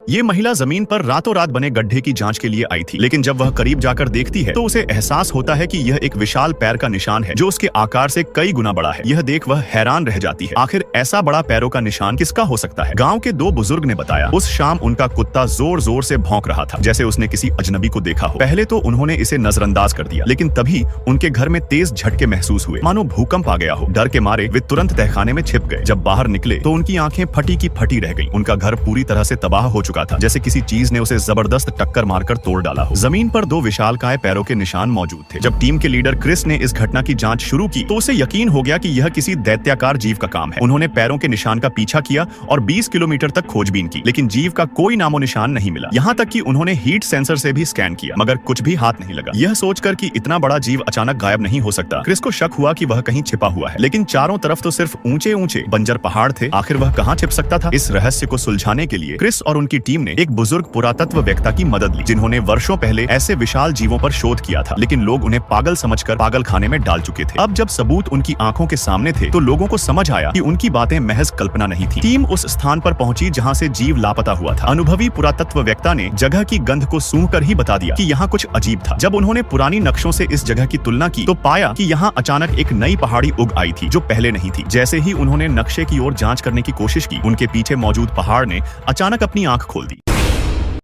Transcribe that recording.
ये महिला जमीन पर रातों रात बने गड्ढे की जांच के लिए आई थी, लेकिन जब वह करीब जाकर देखती है तो उसे एहसास होता है कि यह एक विशाल पैर का निशान है जो उसके आकार से कई गुना बड़ा है। यह देख वह हैरान रह जाती है, आखिर ऐसा बड़ा पैरों का निशान किसका हो सकता है। गांव के दो बुजुर्ग ने बताया, उस शाम उनका कुत्ता जोर जोर से भौंक रहा था, जैसे उसने किसी अजनबी को देखा हो। पहले तो उन्होंने इसे नजरअंदाज कर दिया, लेकिन तभी उनके घर में तेज झटके महसूस हुए, मानो भूकंप आ गया हो। डर के मारे वे तुरंत तहखाने में छिप गए। जब बाहर निकले तो उनकी आंखें फटी की फटी रह गईं। उनका घर पूरी तरह से तबाह हो चुका था, जैसे किसी चीज ने उसे जबरदस्त टक्कर मारकर तोड़ डाला हो। जमीन पर दो विशालकाय पैरों के निशान मौजूद थे। जब टीम के लीडर क्रिस ने इस घटना की जांच शुरू की तो उसे यकीन हो गया कि यह किसी दैत्याकार जीव का काम है। उन्होंने पैरों के निशान का पीछा किया और 20 किलोमीटर तक खोजबीन की, लेकिन जीव का कोई नामो निशान नहीं मिला। यहाँ तक कि उन्होंने हीट सेंसर से भी स्कैन किया, मगर कुछ भी हाथ नहीं लगा। यह सोचकर कि इतना बड़ा जीव अचानक गायब नहीं हो सकता, क्रिस को शक हुआ कि वह कहीं छिपा हुआ है, लेकिन चारों तरफ तो सिर्फ ऊंचे ऊंचे बंजर पहाड़ थे। आखिर वह कहाँ छिप सकता था? इस रहस्य को सुलझाने के लिए क्रिस और उनकी टीम ने एक बुजुर्ग पुरातत्व वेत्ता की मदद ली, जिन्होंने वर्षों पहले ऐसे विशाल जीवों पर शोध किया था, लेकिन लोग उन्हें पागल समझकर पागल खाने में डाल चुके थे। अब जब सबूत उनकी आंखों के सामने थे तो लोगों को समझ आया कि उनकी बातें महज कल्पना नहीं थी। टीम उस स्थान पर पहुंची जहां से जीव लापता हुआ था। अनुभवी पुरातत्व वेत्ता ने जगह की गंध को सूंघकर ही बता दिया कि यहाँ कुछ अजीब था। जब उन्होंने पुरानी नक्शों से इस जगह की तुलना की तो पाया कि यहाँ अचानक एक नई पहाड़ी उग आई थी जो पहले नहीं थी। जैसे ही उन्होंने नक्शे की ओर जांच करने की कोशिश की, उनके पीछे मौजूद पहाड़ ने अचानक अपनी आंख खोल दी।